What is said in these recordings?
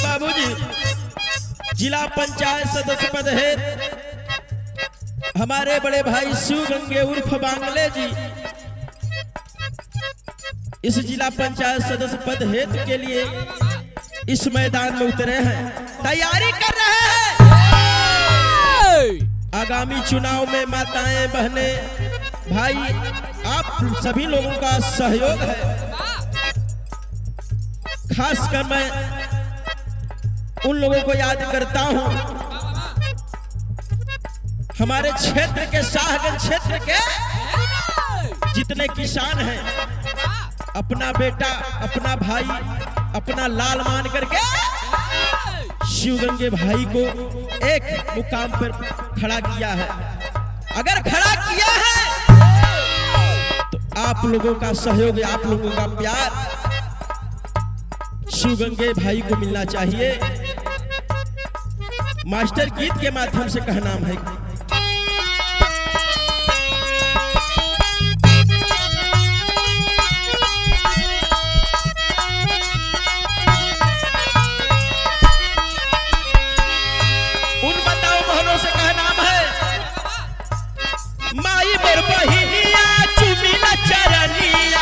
बाबूजी जिला पंचायत सदस्य पद है हमारे बड़े भाई शिव गंगे उर्फ बांगले जी इस जिला पंचायत सदस्य पद हेतु के लिए इस मैदान में उतरे हैं, तैयारी कर रहे हैं। आगामी चुनाव में माताएं बहनें भाई आप सभी लोगों का सहयोग है। खासकर मैं उन लोगों को याद करता हूं हमारे क्षेत्र के शाहगंज क्षेत्र के जितने किसान हैं अपना बेटा अपना भाई अपना लाल मान करके शिवगंगे भाई को एक मुकाम पर खड़ा किया है। अगर खड़ा किया है तो आप लोगों का सहयोग आप लोगों का प्यार शिवगंगे भाई को मिलना चाहिए। मास्टर गीत के माध्यम से कहना है उन बताओ बहनों से कहना है माई बर बहिनिया चुमिला चरनिया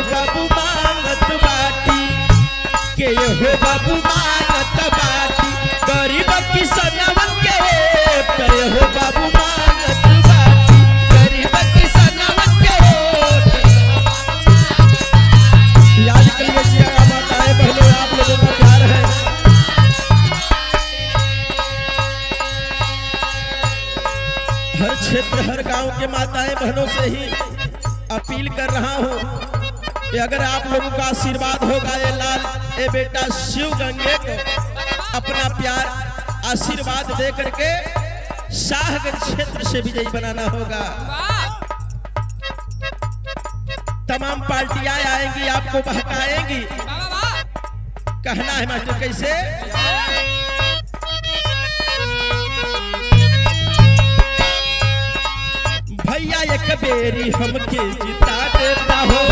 बाबू मांगत बाटी के हो बाबू मांगत बाटी गरीब किसनवन के वोट हो बाबू मांगत बाटी गरीब किसनवन के वोट याद करिए जी माताएं बहनों आप लोगों का प्यार है। हर क्षेत्र हर गांव के माताएं बहनों से ही अपील कर रहा हूं कि अगर आप लोगों का आशीर्वाद होगा ये लाल ए बेटा शिव गंगे को अपना प्यार आशीर्वाद दे करके शाहगंज क्षेत्र से विजयी बनाना होगा। तमाम पार्टियां आएंगी आपको बहकाएंगी। कहना है मास्टर कैसे भैया एक बेरी हमके जिता देता हो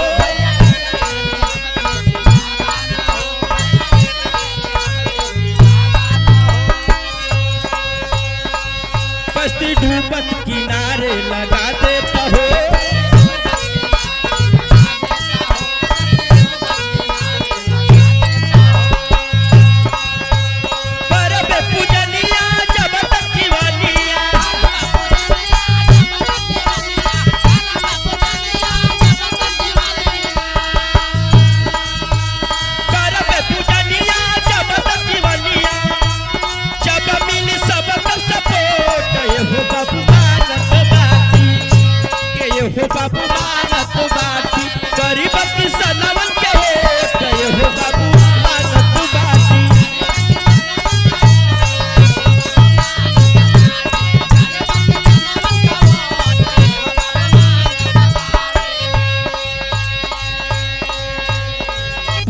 डूबत किनारे लगा देता हो परब पूजनिया जब तक जीवनिया परब पूजनिया जब तक जीवनिया जब मिल सब कर सपोर्ट हो बाबू मानत बाटी के हो बाबू मानत बाटी गरीब किसनवन के वोट हो बाबू मानत बाटी।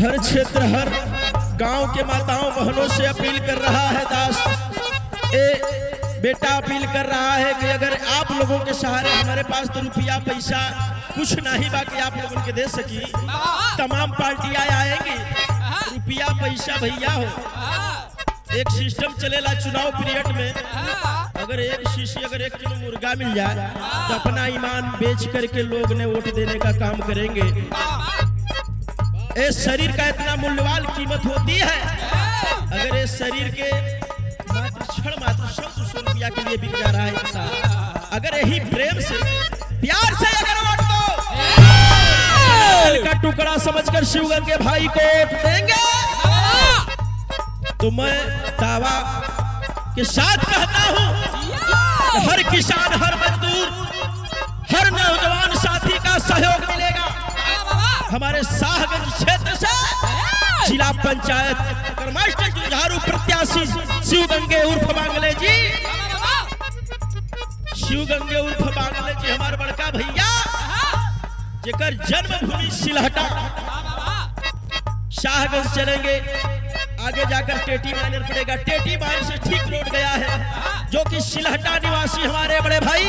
हर क्षेत्र हर गांव के माताओं बहनों से अपील कर रहा है दास बेटा अपील कर रहा है कि अगर आप लोगों के सहारे हमारे पास तो रुपया पैसा कुछ नहीं बाकी आप लोगों के दे सकी तमाम पार्टियां आएंगी रुपया पैसा भैया हो एक सिस्टम चलेला चुनाव पीरियड में अगर एक शीशी अगर 1 किलो मुर्गा मिल जाए तो अपना ईमान बेच करके लोग ने वोट देने का काम करेंगे। इस शरीर का इतना मूल्यवान कीमत होती है अगर इस शरीर के मात्र 100 रुपया के लिए बिक जा रहा है इंसान अगर यही प्रेम से प्यार से अगर वोट दो का टुकड़ा समझकर शिवगंगे भाई को वोट देंगे तो मैं दावा के साथ कहता हूं हर किसान हर मजदूर हर नौजवान साथी का सहयोग मिलेगा। हमारे शाहगंज क्षेत्र से जिला पंचायत मास्टर जुझारू प्रत्याशी शिवगंगे उर्फ बांगले जी शिवगंगे उर्फ बांगले जी हमारे बड़का भैया जेकर जन्मभूमि सिलहटा शाहगंज चलेंगे, आगे जाकर टेटी माइनर पड़ेगा। टेटी माइनर से ठीक रोड गया है जो कि सिलहटा निवासी हमारे बड़े भाई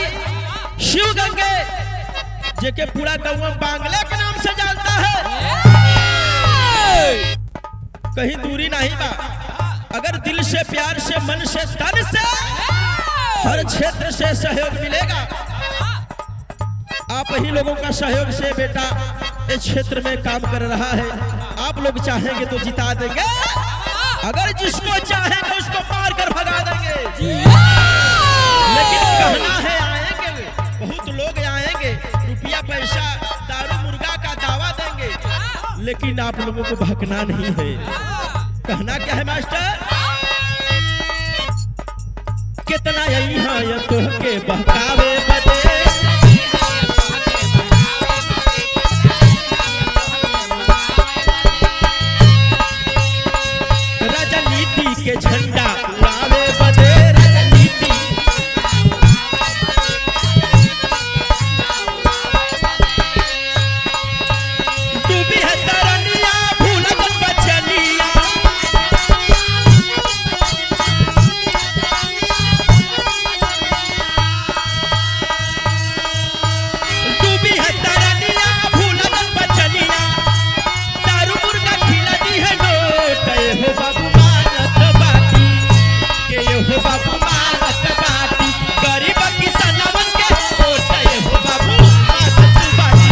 शिव गंगे जेके पूरा गाँव बांग्ला के नाम से जानता है, कहीं दूरी नहीं बा। अगर दिल से प्यार से मन से तन से हर क्षेत्र से सहयोग मिलेगा। आप ही लोगों का सहयोग से बेटा इस क्षेत्र में काम कर रहा है। आप लोग चाहेंगे तो जिता देंगे, अगर जिसको चाहेंगे उसको मार कर भगा देंगे। लेकिन कहना है आएंगे, बहुत लोग आएंगे, रुपया पैसा दारू मुर्गा का दावा देंगे, लेकिन आप लोगों को भगना नहीं है। कहना क्या है मास्टर? कितना यहाँ तो के बहकावे बदे, राजनीति के झंडा उड़ावे बदे, राजनीति डूबी है तरनिया भूलत बचनिया, डूबी है तरनिया भूलत बचनिया, दारू मुर्गा खिला दी है नोट। हो बाबू मानत बाटी के हो बाबू मानत बाटी, गरीब किसानवन के वोट हो बाबू मानत बाटी।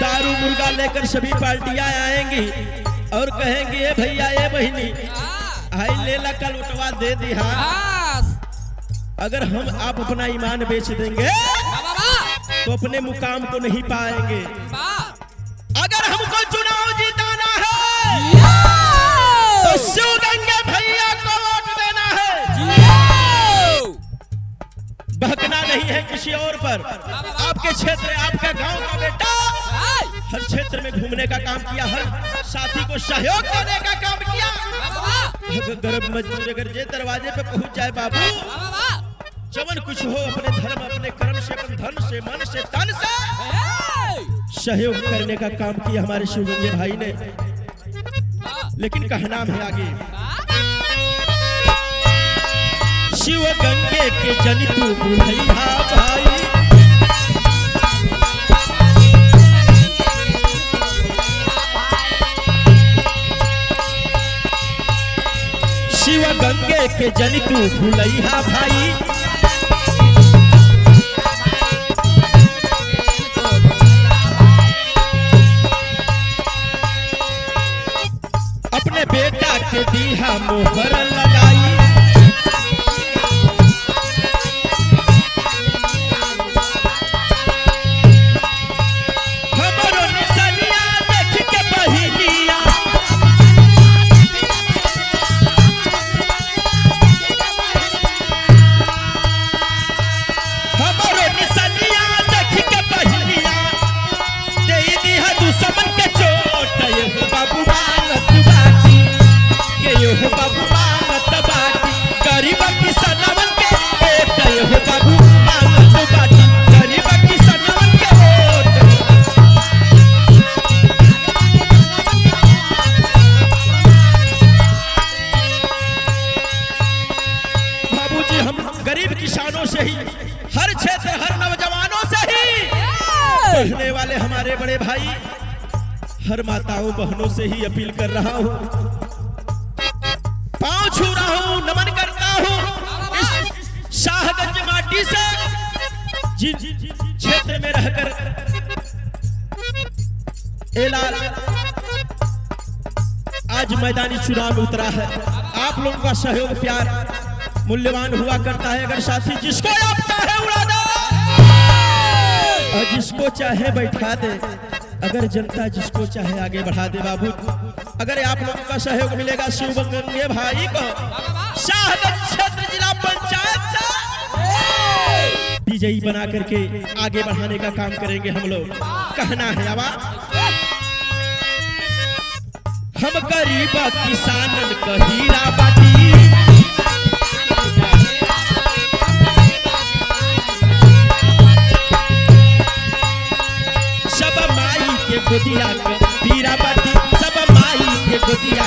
दारू मुर्गा लेकर सभी पार्टियां आएंगी और कहेंगी ये भैया ये बहिनी हाई ले ला कल उठवा दे दी। हाँ, अगर हम आप अपना ईमान बेच देंगे तो अपने मुकाम को नहीं पाएंगे। अगर हमको चुनाव जीताना है तो शिव गंगे भैया को वोट देना है। बहकना नहीं है किसी और पर। आपके क्षेत्र आपका गांव का बेटा हर क्षेत्र में घूमने का काम किया, हर साथी को सहयोग देने का काम किया। अगर गरीब मजदूर अगर जे दरवाजे पे पहुंच जाए बाबू, जवन कुछ हो अपने धर्म अपने कर्म से अपन धन से मन से तन से सहयोग करने का काम किया हमारे शिव गंगे भाई ने। लेकिन कहना है आगे, शिव गंगे के जनितु बुढ़ैया भाई, शिव गंगे के जनितु भुलैया भाई, अपने बेटा के दीहा मोहर लगाई, हमरो निसनिया देख के बहिनिया, हमरो निसनिया देख के बहिनिया, दे दीहा दुश्मन के चोट। ये बाबू मानत बाटी के यो बाबू मानत बाटी, गरीब किसानवन के वोट। ये बाबू मानत बाटी, गरीब किसानवन के वोट। बाबूजी हम गरीब किसानों से ही, हर क्षेत्र हर नौजवानों से ही, पढ़ने वाले हमारे बड़े भाई, हर माताओं बहनों से ही अपील कर रहा हूँ, पांव छू रहा हूँ, नमन करता हूँ इस शाहगंज माटी से, जिन क्षेत्र में रहकर एलाल आज मैदानी चुनाव में उतरा है। आप लोगों का सहयोग प्यार मूल्यवान हुआ करता है। अगर साथी जिसको आप चाहे उड़ा दे और जिसको चाहे बैठा दे, अगर जनता जिसको चाहे आगे बढ़ा दे। बाबू अगर आप लोगों का सहयोग मिलेगा शिव गंगे भाई को शाहगंज क्षेत्र जिला पंचायत से विजयी बना करके आगे बढ़ाने का काम करेंगे हम लोग। कहना है आवाज, हम गरीब किसान का हीरा बाटी, गोदिया का पीरा बाटे सब माई के गोदिया